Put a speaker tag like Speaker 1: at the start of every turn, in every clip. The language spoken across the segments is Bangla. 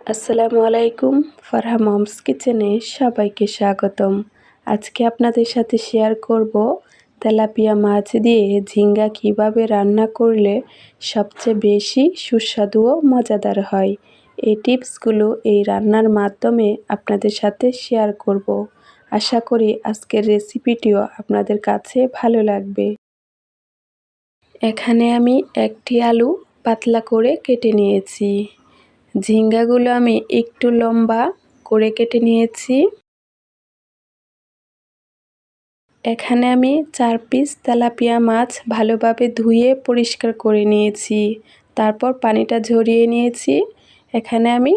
Speaker 1: আসসালামু আলাইকুম। ফারহা মমস কিচেনে সবাইকে স্বাগতম। আজকে আপনাদের সাথে শেয়ার করব তেলাপিয়া মাছ দিয়ে ঝিঙ্গা কিভাবে রান্না করলে সবচেয়ে বেশি সুস্বাদু ও মজাদার হয়। এই টিপসগুলো এই রান্নার মাধ্যমে আপনাদের সাথে শেয়ার করব। আশা করি আজকের রেসিপিটিও আপনাদের কাছে ভালো লাগবে। এখানে আমি একটি আলু পাতলা করে কেটে নিয়েছি। ঝিঙ্গাগুলো আমি একটু লম্বা করে কেটে নিয়েছি। এখানে আমি 4 পিস তেলাপিয়া মাছ ভালোভাবে ধুয়ে পরিষ্কার করে নিয়েছি। তারপর পানিটা ঝরিয়ে নিয়েছি। এখানে আমি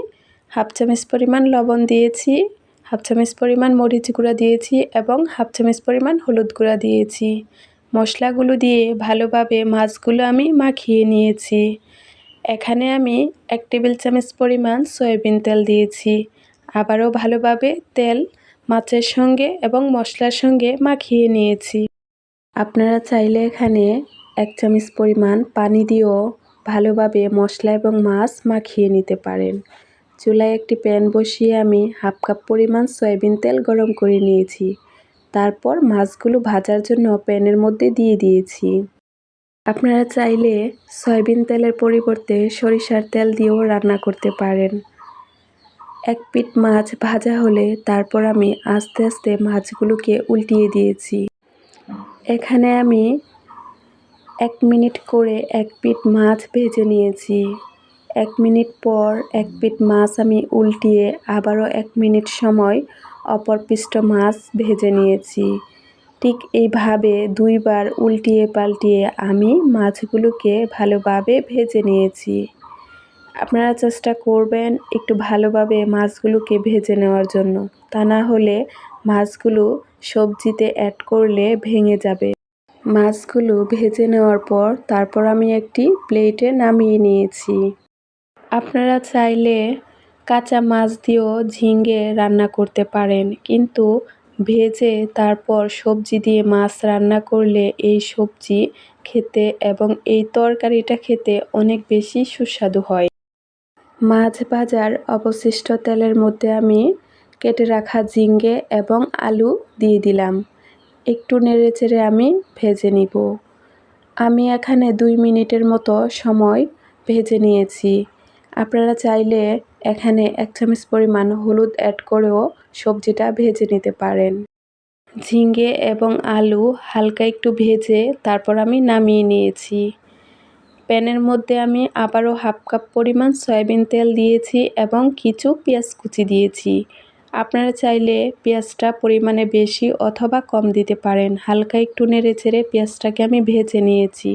Speaker 1: হাফ চামচ পরিমাণ লবণ দিয়েছি, হাফ চামচ পরিমাণ মরিচ গুঁড়া দিয়েছি এবং হাফ চামচ পরিমাণ হলুদ গুঁড়া দিয়েছি। মশলাগুলো দিয়ে ভালোভাবে মাছগুলো আমি মাখিয়ে নিয়েছি। এখানে আমি 1 টেবিল চামচ পরিমাণ সয়াবিন তেল দিয়েছি। আবারও ভালোভাবে তেল মাছের সঙ্গে এবং মশলার সঙ্গে মাখিয়ে নিয়েছি। আপনারা চাইলে এখানে 1 চামচ পরিমাণ পানি দিয়েও ভালোভাবে মশলা এবং মাছ মাখিয়ে নিতে পারেন। চুলায় একটি প্যান বসিয়ে আমি হাফ কাপ পরিমাণ সয়াবিন তেল গরম করে নিয়েছি। তারপর মাছগুলো ভাজার জন্য প্যানের মধ্যে দিয়ে দিয়েছি। আপনারা চাইলে সয়াবিন তেলের পরিবর্তে সরিষার তেল দিয়েও রান্না করতে পারেন। এক পিঠ মাছ ভাজা হলে তারপর আমি আস্তে আস্তে মাছগুলোকে উল্টিয়ে দিয়েছি। এখানে আমি 1 মিনিট করে এক পিঠ মাছ ভেজে নিয়েছি। 1 মিনিট পর এক পিঠ মাছ আমি উল্টিয়ে আবারও 1 মিনিট সময় অপর পিঠ মাছ ভেজে নিয়েছি। ঠিক এইভাবে 2 বার উল্টিয়ে পাল্টিয়ে আমি মাছগুলোকে ভালোভাবে ভেজে নিয়েছি। আপনারা চেষ্টা করবেন একটু ভালোভাবে মাছগুলোকে ভেজে নেওয়ার জন্য, তা না হলে মাছগুলো সবজিতে অ্যাড করলে ভেঙে যাবে। মাছগুলো ভেজে নেওয়ার পর তারপর আমি একটি প্লেটে নামিয়ে নিয়েছি। আপনারা চাইলে কাঁচা মাছ দিয়েও ঝিঙ্গে রান্না করতে পারেন, কিন্তু ভেজে তারপর সবজি দিয়ে মাছ রান্না করলে এই সবজি খেতে এবং এই তরকারিটা খেতে অনেক বেশি সুস্বাদু হয়। মাছ ভাজার অবশিষ্ট তেলের মধ্যে আমি কেটে রাখা ঝিঙ্গে এবং আলু দিয়ে দিলাম। একটু নেড়েচেড়ে আমি ভেজে নিব। আমি এখানে 2 মিনিটের মতো সময় ভেজে নিয়েছি। আপনারা চাইলে এখানে 1 চামচ পরিমাণ হলুদ অ্যাড করেও সবজিটা ভেজে নিতে পারেন। ঝিঙ্গে এবং আলু হালকা একটু ভেজে তারপর আমি নামিয়ে নিয়েছি। প্যানের মধ্যে আমি আবারও হাফ কাপ পরিমাণ সয়াবিন তেল দিয়েছি এবং কিছু পেঁয়াজ কুচি দিয়েছি। আপনারা চাইলে পেঁয়াজটা পরিমাণে বেশি অথবা কম দিতে পারেন। হালকা একটু নেড়েচেড়ে পেঁয়াজটাকে আমি ভেজে নিয়েছি।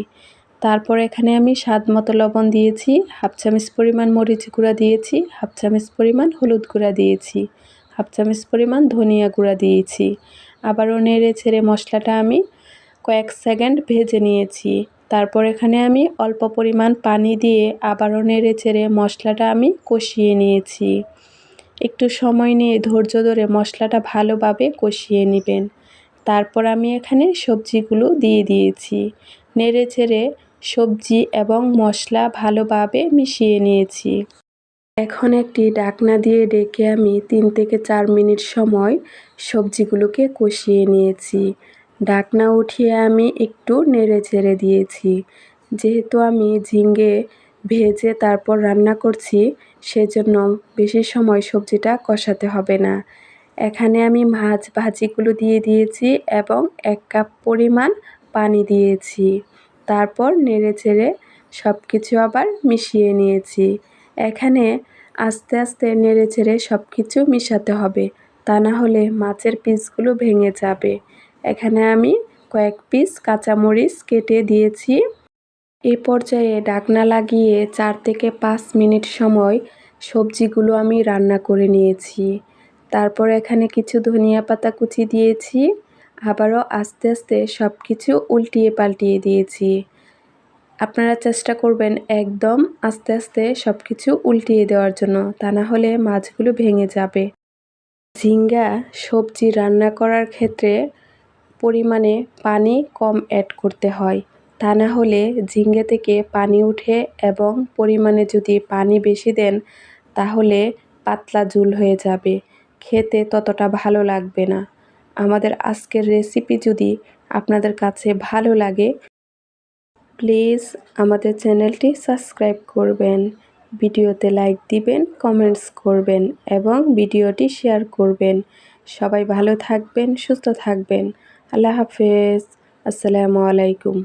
Speaker 1: তারপর এখানে আমি স্বাদ মতো লবণ দিয়েছি, হাফ চামচ পরিমাণ মরিচ গুঁড়া দিয়েছি, হাফ চামচ পরিমাণ হলুদ গুঁড়া দিয়েছি, হাফ চামচ পরিমাণ ধনিয়া গুঁড়া দিয়েছি। আবারও নেড়েচেড়ে মশলাটা আমি কয়েক সেকেন্ড ভেজে নিয়েছি। তারপর এখানে আমি অল্প পরিমাণ পানি দিয়ে আবারও নেড়েচেড়ে মশলাটা আমি কষিয়ে নিয়েছি। একটু সময় নিয়ে ধৈর্য ধরে মশলাটা ভালোভাবে কষিয়ে নেবেন। তারপর আমি এখানে সবজিগুলো দিয়ে দিয়েছি। নেড়েচেড়ে সবজি এবং মশলা ভালোভাবে মিশিয়ে নিয়েছি। এখন একটি ঢাকনা দিয়ে ঢেকে আমি 3 থেকে 4 মিনিট সময় সবজিগুলোকে কষিয়ে নিয়েছি। ঢাকনা উঠিয়ে আমি একটু নেড়েচেড়ে দিয়েছি। যেহেতু আমি ঝিঙ্গে ভেজে তারপর রান্না করছি, সেজন্য বেশি সময় সবজিটা কষাতে হবে না। এখানে আমি মাছ ভাজিগুলো দিয়ে দিয়েছি এবং 1 কাপ পরিমাণ পানি দিয়েছি। তারপর নেড়েচেড়ে সব কিছু আবার মিশিয়ে নিয়েছি। এখানে আস্তে আস্তে নেড়েচেড়ে সব কিছু মিশাতে হবে, তা না হলে মাছের পিসগুলো ভেঙে যাবে। এখানে আমি কয়েক পিস কাঁচামরিচ কেটে দিয়েছি। এই পর্যায়ে ঢাকনা লাগিয়ে 4 থেকে 5 মিনিট সময় সবজিগুলো আমি রান্না করে নিয়েছি। তারপর এখানে কিছু ধনিয়া পাতা কুচি দিয়েছি। আবারও আস্তে আস্তে সব কিছু উল্টিয়ে পাল্টিয়ে দিয়েছি। আপনারা চেষ্টা করবেন একদম আস্তে আস্তে সব কিছু উল্টিয়ে দেওয়ার জন্য, তা না হলে মাছগুলো ভেঙে যাবে। ঝিঙ্গা সবজি রান্না করার ক্ষেত্রে পরিমাণে পানি কম অ্যাড করতে হয়, তা না হলে ঝিঙ্গে থেকে পানি উঠে এবং পরিমাণে যদি পানি বেশি দেন তাহলে পাতলা ঝোল হয়ে যাবে, খেতে ততটা ভালো লাগবে না। আমাদের আজকের রেসিপি যদি আপনাদের কাছে ভালো লাগে, প্লিজ আমাদের চ্যানেলটি সাবস্ক্রাইব করবেন, ভিডিওতে লাইক দিবেন, কমেন্টস করবেন এবং ভিডিওটি শেয়ার করবেন। সবাই ভালো থাকবেন, সুস্থ থাকবেন। আল্লাহ হাফেজ। আসসালামু আলাইকুম।